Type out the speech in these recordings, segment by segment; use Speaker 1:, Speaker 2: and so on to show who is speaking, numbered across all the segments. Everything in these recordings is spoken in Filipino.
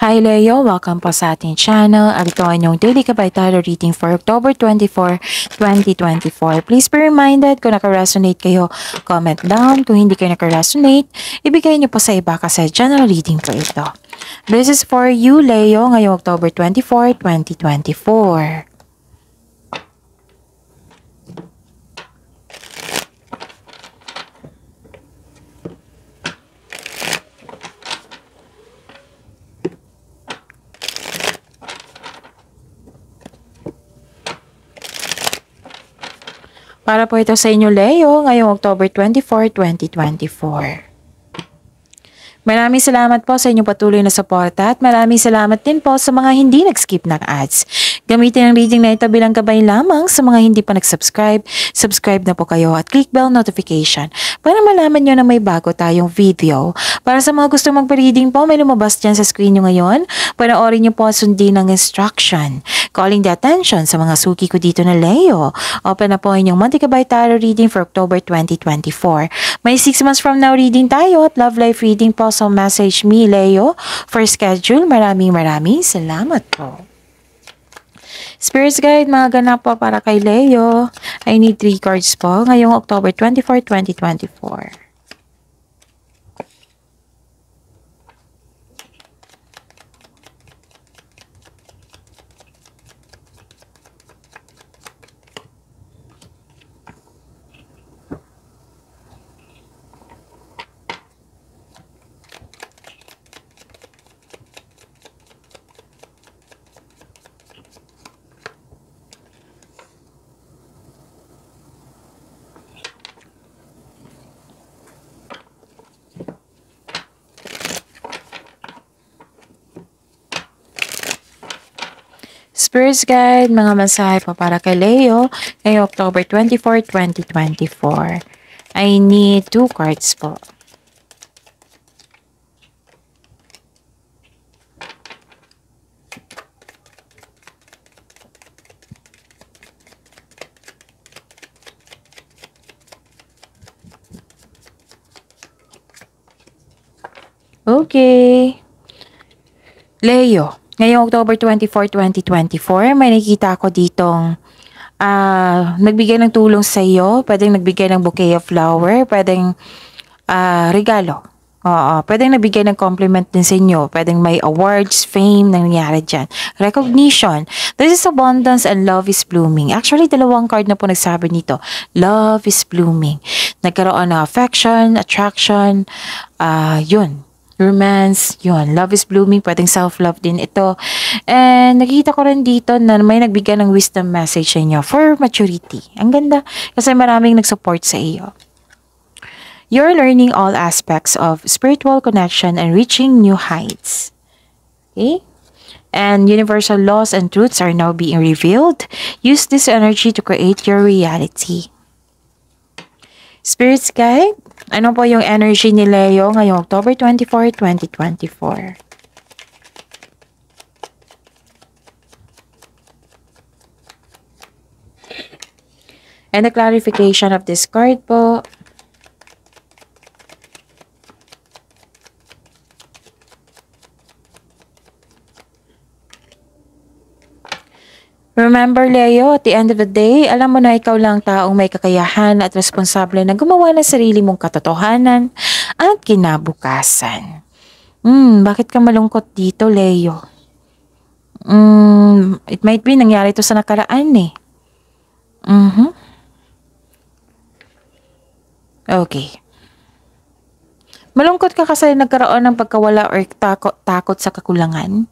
Speaker 1: Hi Leo! Welcome po sa ating channel. Ito ay inyong daily kabay tarot reading for October 24, 2024. Please be reminded kung naka-resonate kayo, comment down. Kung hindi kayo naka-resonate, ibigay niyo po sa iba kasi general reading po ito. This is for you Leo ngayong October 24, 2024. Para po ito sa inyo, Leo, ngayong October 24, 2024. Maraming salamat po sa inyong patuloy na suporta at maraming salamat din po sa mga hindi nag-skip ng ads. Gamitin ang reading na ito bilang gabay lamang sa mga hindi pa nag-subscribe. Subscribe na po kayo at click bell notification para malaman nyo na may bago tayong video. Para sa mga gusto magpa-reading po, may lumabas dyan sa screen nyo ngayon. Panoorin nyo po at sundin ang instruction. Calling the attention sa mga suki ko dito na Leo. Open na po inyong Monte Kabay Tarot reading for October 2024. May 6 months from now reading tayo at love life reading po. So message me Leo for schedule. Maraming salamat po. Spirits Guide, mga ganap po para kay Leo. I need 3 cards po ngayong October 24, 2024. Spirits Guide, mga mensahe po para kay Leo ngayong October 24, 2024. I need 2 cards po. Okay. Leo, ngayong October 24, 2024, may nakikita ako ditong nagbigay ng tulong sa iyo. Pwedeng nagbigay ng bouquet of flower, pwedeng regalo. Oo, pwedeng nagbigay ng compliment din sa inyo. Pwedeng may awards, fame na nangyari dyan. Recognition. This is abundance and love is blooming. Actually, 2 card na po nagsabi nito. Love is blooming. Nagkaroon ng affection, attraction, yun. Romance, yun. Love is blooming. Pwedeng self-love din ito. And nakikita ko rin dito na may nagbigay ng wisdom message sa inyo for maturity. Ang ganda. Kasi maraming nag-support sa iyo. You're learning all aspects of spiritual connection and reaching new heights. Okay? And universal laws and truths are now being revealed. Use this energy to create your reality. Spirits Guide, ano po yung energy ni Leo ngayong October 24, 2024? And the clarification of this card po. Remember Leo, at the end of the day, alam mo na ikaw lang taong may kakayahan at responsable na gumawa ng sarili mong katotohanan at kinabukasan. Bakit ka malungkot dito, Leo? It might be nangyari ito sa nakaraan eh. Okay. Malungkot ka kasi nagkaroon ng pagkawala or takot sa kakulangan.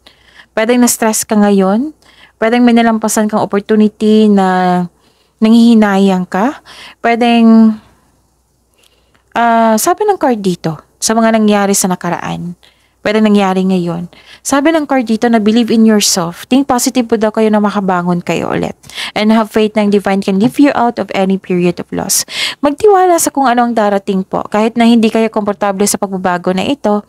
Speaker 1: Pwedeng na-stress ka ngayon. Pwedeng may nalampasan kang opportunity na nanghihinayang ka. Pwedeng, sabi ng card dito, sa mga nangyari sa nakaraan, pwedeng nangyari ngayon. Sabi ng card dito na believe in yourself. Think positive po daw kayo na makabangon kayo ulit. And have faith na ang divine can lift you out of any period of loss. Magtiwala sa kung ano ang darating po. Kahit na hindi kayo komportable sa pagbabago na ito,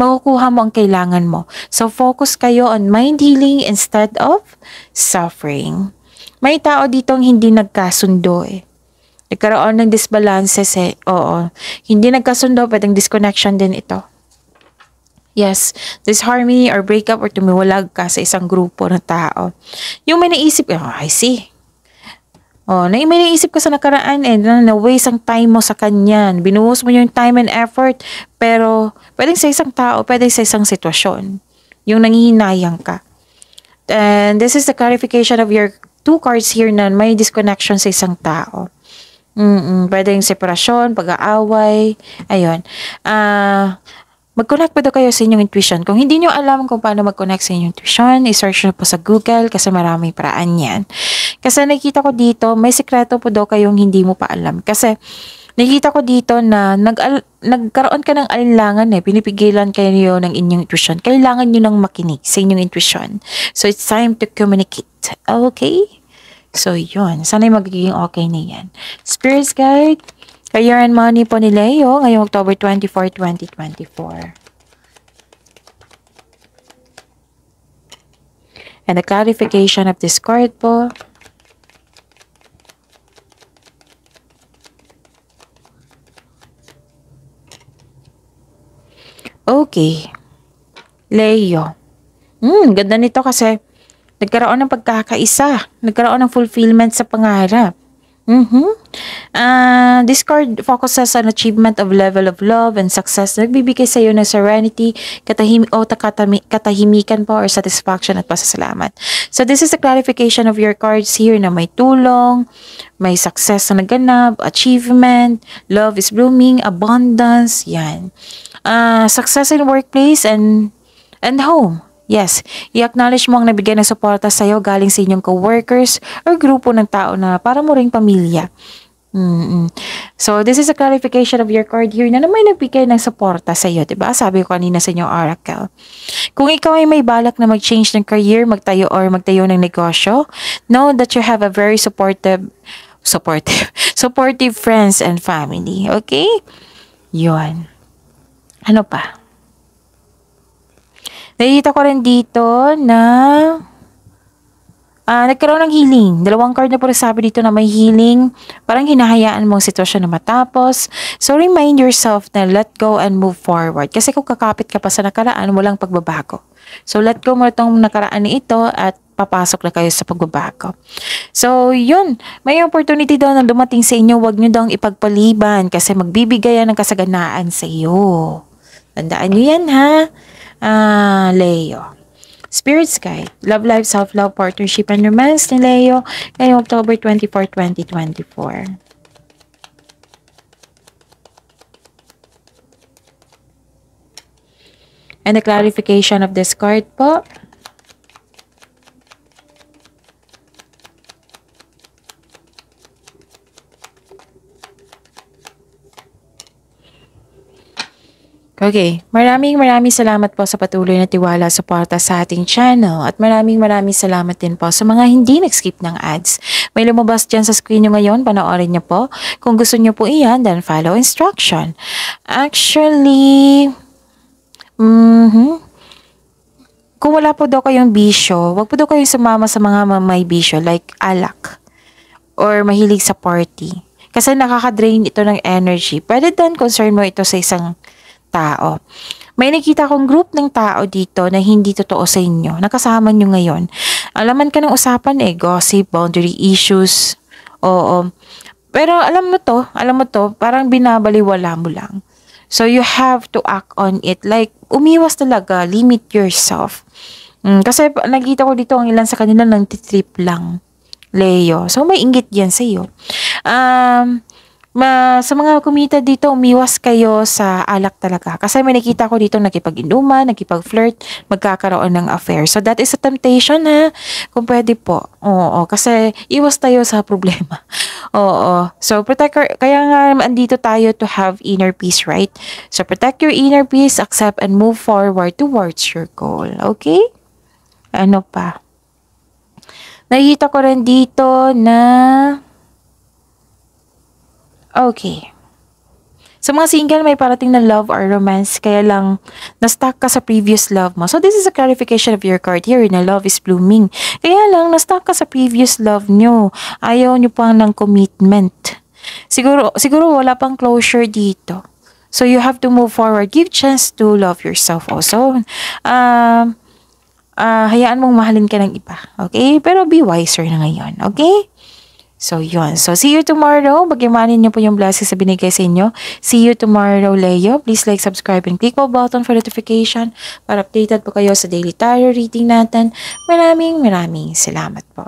Speaker 1: makukuha mo ang kailangan mo. So focus kayo on mind healing instead of suffering. May tao ditong hindi nagkasundo eh. Nagkaroon ng disbalances eh. Oo. Hindi nagkasundo, pwedeng disconnection din ito. Yes, disharmony or breakup or tumiwalag ka sa isang grupo ng tao. Yung may naisip, oh, I see. Oh, may naisip ka sa nakaraan na-waste ang time mo sa kanya. Binuhos mo yung time and effort, pero pwedeng sa isang tao, pwedeng sa isang sitwasyon. Yung nangihinayang ka. And this is the clarification of your two cards here na may disconnection sa isang tao. Pwedeng separasyon, pag-aaway, ayun. Mag-connect pa daw kayo sa inyong intuition. Kung hindi nyo alam kung paano mag-connect sa inyong intuition, i-search nyo po sa Google kasi maraming paraan yan. Kasi nakikita ko dito, may sekreto po daw kayong hindi mo pa alam. Kasi nakikita ko dito na nagkaroon ka ng alinlangan pinipigilan kayo ng inyong intuition. Kailangan nyo nang makinig sa inyong intuition. So, it's time to communicate. Okay? So, yun. Sana'y magiging okay na yan. Spirits Guide, Career and Money po ni Leo ngayong October 24, 2024. And the clarification of this card po. Okay. Leo. Ganda nito kasi nagkaroon ng pagkakaisa. Nagkaroon ng fulfillment sa pangarap. This card focuses on achievement of level of love and success. Nagbibigay sa iyo ng serenity, katahimikan po or satisfaction at pasasalamat. So this is a clarification of your cards here na may tulong, may success na naganap, achievement, love is blooming, abundance, yan. Success in workplace and home. Yes, i-acknowledge mo ang nabigyan ng suporta sa iyo galing sa inyong co-workers or grupo ng tao na para mo ring pamilya. So, this is a clarification of your card here na may nagbigay ng suporta sa iyo, diba? Sabi ko kanina sa inyong oracle. Kung ikaw ay may balak na mag-change ng career, magtayo ng negosyo, know that you have a very supportive friends and family. Okay? Yun. Ano pa? Nakikita ko rin dito na nagkaroon ng healing. Dalawang card na po sabi dito na may healing. Parang hinahayaan mo ang sitwasyon na matapos. So, remind yourself na let go and move forward. Kasi kung kakapit ka pa sa nakaraan, walang pagbabago. So, let go mo itong nakaraan na ito at papasok na kayo sa pagbabago. So, yun. May opportunity daw na dumating sa inyo. Huwag nyo daw ipagpaliban kasi magbibigay yan ng kasaganaan sa iyo. Tandaan nyo yan, ha? Leo. Spirits Guide, Love Life, Self-Love, Partnership, and Romance ni Leo ngayong October 24, 2024. And the clarification of this card po. Okay, maraming salamat po sa patuloy na tiwala suporta sa ating channel at maraming salamat din po sa mga hindi nag-skip ng ads. May lumabas dyan sa screen nyo ngayon, panoorin nyo po. Kung gusto nyo po iyan, then follow instruction. Actually, kung wala po daw kayong bisyo, wag po daw kayong sumama sa mga may bisyo like alak or mahilig sa party. Kasi nakaka-drain ito ng energy. Pwede din concern mo ito sa isang tao. May nakita kong group ng tao dito na hindi totoo sa inyo. Nakasama nyo ngayon. Alaman ka ng usapan gossip, boundary issues. Oo. Pero alam mo to, parang binabaliwala mo lang. So you have to act on it. Like, umiwas talaga, limit yourself. Kasi nakita ko dito ang ilan sa kanila nang titrip lang. Leo. So may inggit yan sa iyo. Sa mga kumita dito, umiwas kayo sa alak talaga. Kasi may nakita ko dito nakipag-inuman, nakipag-flirt, magkakaroon ng affair. So that is a temptation, ha? Kung pwede po. Oo, kasi iwas tayo sa problema. Oo. So kaya nga andito tayo to have inner peace, right? So protect your inner peace, accept and move forward towards your goal. Okay? Ano pa? Nakita ko rin dito na okay. Sa mga single, may parating na love or romance, kaya lang na-stuck ka sa previous love mo. So, this is a clarification of your card here na love is blooming. Kaya lang, na-stuck ka sa previous love nyo. Ayaw nyo pang ng commitment. Siguro wala pang closure dito. So you have to move forward. Give chance to love yourself also. Hayaan mong mahalin ka ng iba. Okay? Pero be wiser na ngayon. Okay? So, yun. So, see you tomorrow. Bagyawanin niyo po yung blessings sa binigay sa inyo. See you tomorrow, Leo. Please like, subscribe, and click the button for notification para updated po kayo sa daily tarot reading natin. Maraming salamat po.